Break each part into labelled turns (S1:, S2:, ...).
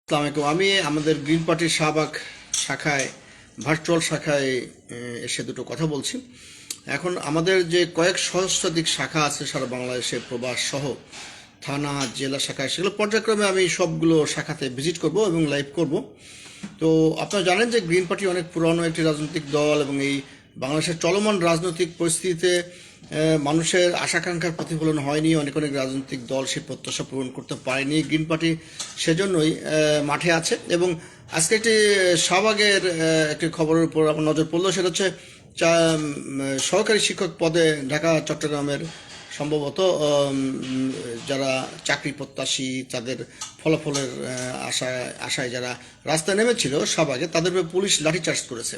S1: আসসালামু আলাইকুম। আমি আমাদের গ্রিন পার্টির শাহবাগ শাখায় ভার্চুয়াল শাখায় এসে দুটো কথা বলছি। এখন আমাদের যে কয়েক সহস্রাধিক শাখা আছে সারা বাংলাদেশে, প্রবাস সহ থানা জেলা শাখায়, সেগুলো পর্যায়ক্রমে আমি সবগুলো শাখাতে ভিজিট করব এবং লাইভ করব। তো আপনারা জানেন যে গ্রিন পার্টি অনেক পুরনো একটি রাজনৈতিক দল এবং এই বাংলাদেশের চলমান রাজনৈতিক পরিস্থিতিতে মানুষের আশাকাঙ্ক্ষার প্রতিফলন হয়নি। অনেক অনেক রাজনৈতিক দল সে প্রত্যাশা পূরণ করতে পারেনি। গ্রিন পার্টি সেজন্যই মাঠে আছে। এবং আজকে একটি শাহবাগের একটি খবরের উপর আমার নজর পড়লো, সেটা হচ্ছে সহকারী শিক্ষক পদে ঢাকা চট্টগ্রামের সম্ভবত যারা চাকরি প্রত্যাশী, তাদের ফলাফলের আশায় যারা রাস্তায় নেমেছিল শাহবাগে, তাদের উপরে পুলিশ লাঠিচার্জ করেছে।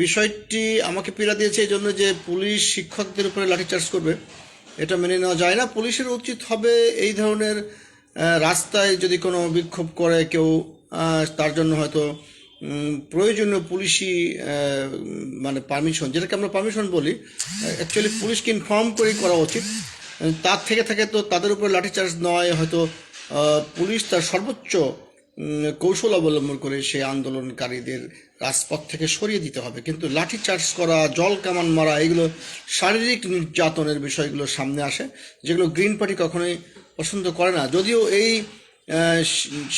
S1: বিষয়টি আমাকে পীড়া দিয়েছে এই জন্য যে পুলিশ শিক্ষকদের উপরে লাঠিচার্জ করবে, এটা মেনে নেওয়া যায় না। পুলিশের উচিত হবে এই ধরনের রাস্তায় যদি কোনো বিক্ষোভ করে কেউ, তার জন্য হয়তো প্রয়োজনীয় পুলিশি মানে পারমিশন, যেটাকে আমরা পারমিশন বলি, অ্যাকচুয়ালি পুলিশকে ইনফর্ম করেই করা উচিত। তার থেকে থাকে তো তাদের উপরে লাঠিচার্জ নয়, হয়তো পুলিশ তার সর্বোচ্চ কৌশল অবলম্বন করে সেই আন্দোলনকারীদের রাজপথ থেকে সরিয়ে দিতে হবে। কিন্তু লাঠিচার্জ করা, জল কামান মারা, এগুলো শারীরিক নির্যাতনের বিষয়গুলো সামনে আসে, যেগুলো গ্রিন পার্টি কখনোই পছন্দ করে না। যদিও এই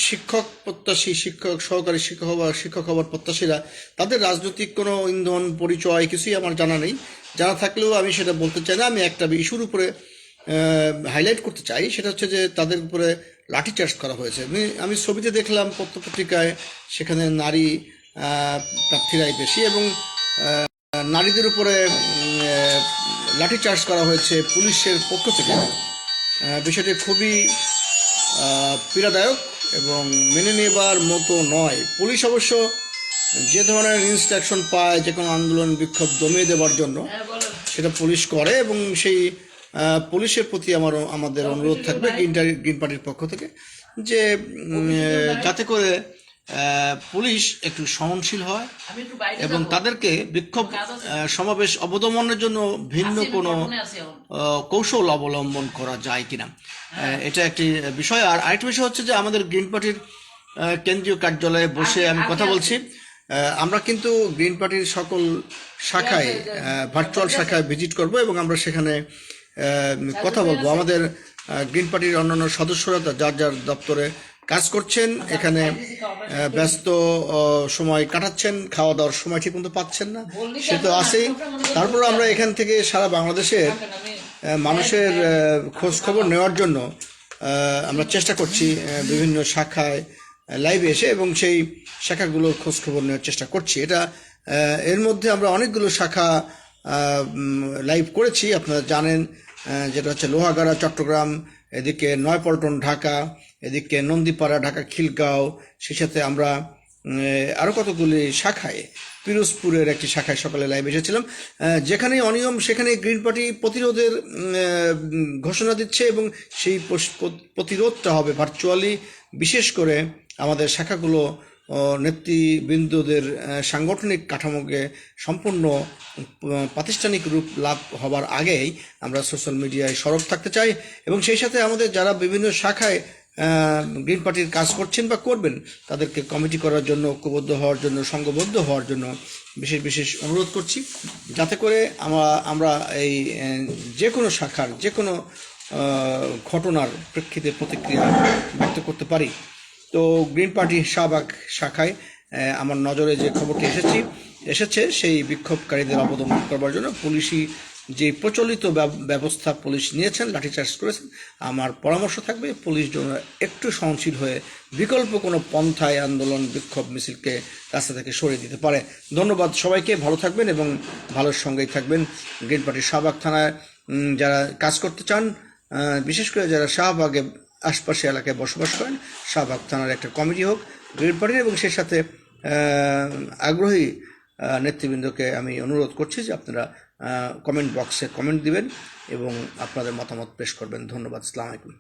S1: শিক্ষক প্রত্যাশী, সহকারী শিক্ষক হবার প্রত্যাশীরা, তাদের রাজনৈতিক কোনো ইন্ধন পরিচয় কিছুই আমার জানা নেই। জানা থাকলেও আমি সেটা বলতে চাই না। আমি একটা ইস্যুর উপরে হাইলাইট করতে চাই, সেটা হচ্ছে যে তাদের উপরে লাঠিচার্জ করা হয়েছে। আমি ছবিতে দেখলাম, পত্রপত্রিকায়, সেখানে নারী প্রার্থীরাই বেশি এবং নারীদের উপরে লাঠিচার্জ করা হয়েছে পুলিশের পক্ষ থেকে। বিষয়টি খুবই পীড়াদায়ক এবং মেনে নেবার মতো নয়। পুলিশ অবশ্য যে ধরনের ইনস্ট্রাকশন পায় যে কোনো আন্দোলন বিক্ষোভ দমিয়ে দেওয়ার জন্য, সেটা পুলিশ করে এবং সেই পুলিশের প্রতি আমাদের অনুরোধ থাকবে গ্রিন পার্টির পক্ষ থেকে যে যাতে করে পুলিশ একটু সহনশীল হয় এবং তাদেরকে বিক্ষোভ সমাবেশ অবদমনের জন্য ভিন্ন কোনো কৌশল অবলম্বন করা যায় কিনা, এটা একটি বিষয়। আর আরেকটি বিষয় হচ্ছে যে আমাদের গ্রিন পার্টির কেন্দ্রীয় কার্যালয়ে বসে আমি কথা বলছি। আমরা কিন্তু গ্রিন পার্টির সকল শাখায়, ভার্চুয়াল শাখায় ভিজিট করব এবং আমরা সেখানে কথা বলবো। আমাদের গ্রিন পার্টির অন্যান্য সদস্যরা যার যার দপ্তরে কাজ করছেন, এখানে ব্যস্ত সময় কাটাচ্ছেন, খাওয়া দাওয়ার সময় ঠিক মতো পাচ্ছেন না, সে তো আছেই। তারপর আমরা এখান থেকে সারা বাংলাদেশের মানুষের খোঁজ খবর নেওয়ার জন্য আমরা চেষ্টা করছি বিভিন্ন শাখায় লাইভে এসে, এবং সেই শাখাগুলোর খোঁজ খবর নেওয়ার চেষ্টা করছি। এটা এর মধ্যে আমরা অনেকগুলো শাখা লাইভ করেছি, আপনারা জানেন, যেটা হচ্ছে লোহাগাড়া চট্টগ্রাম, এদিকে নয়াপল্টন ঢাকা, এদিকে নন্দীপাড়া ঢাকা খিলগাঁও, সেই সাথে আমরা আরও কতগুলি শাখায়, পিরোজপুরের একটি শাখায় সকালে লাইভ এসেছিলাম। যেখানেই অনিয়ম সেখানে গ্রিন পার্টি প্রতিরোধের ঘোষণা দিচ্ছে এবং সেই প্রতিরোধটা হবে ভার্চুয়ালি। বিশেষ করে আমাদের শাখাগুলো নেতৃবৃন্দদের সাংগঠনিক কাঠামোকে সম্পূর্ণ প্রাতিষ্ঠানিক রূপ লাভ হবার আগেই আমরা সোশ্যাল মিডিয়ায় সরব থাকতে চাই এবং সেই সাথে আমাদের যারা বিভিন্ন শাখায় গ্রিন পার্টির কাজ করছেন বা করবেন, তাদেরকে কমিটি করার জন্য, ঐক্যবদ্ধ হওয়ার জন্য, সংঘবদ্ধ হওয়ার জন্য বিশেষ বিশেষ অনুরোধ করছি, যাতে করে আমরা এই যে কোনো শাখার যে কোনো ঘটনার প্রেক্ষিতে প্রতিক্রিয়া ব্যক্ত করতে পারি। তো গ্রিন পার্টি শাহবাগ শাখায় আমার নজরে যে খবরটি এসেছে সেই বিক্ষোভকারীদের অবদমন করবার জন্য পুলিশি যে প্রচলিত ব্যবস্থা পুলিশ নিয়েছেন, লাঠিচার্জ করেছেন, আমার পরামর্শ থাকবে পুলিশ যেন একটু সহনশীল হয়ে বিকল্প কোনো পন্থায় আন্দোলন বিক্ষোভ মিছিলকে রাস্তা থেকে সরিয়ে দিতে পারে। ধন্যবাদ সবাইকে, ভালো থাকবেন এবং ভালোর সঙ্গেই থাকবেন। গ্রিন পার্টি শাহবাগ থানায় যারা কাজ করতে চান, বিশেষ করে যারা শাহবাগে আশপাশে এলাকায় বসবাস করেন, শাহবাগ থানার একটা কমিটি হোক গ্রিন পার্টির, এবং সেই সাথে আগ্রহী নেতৃবৃন্দকে আমি অনুরোধ করছি যে আপনারা কমেন্ট বক্সে কমেন্ট দিবেন এবং আপনাদের মতামত পেশ করবেন। ধন্যবাদ। আসসালামু আলাইকুম।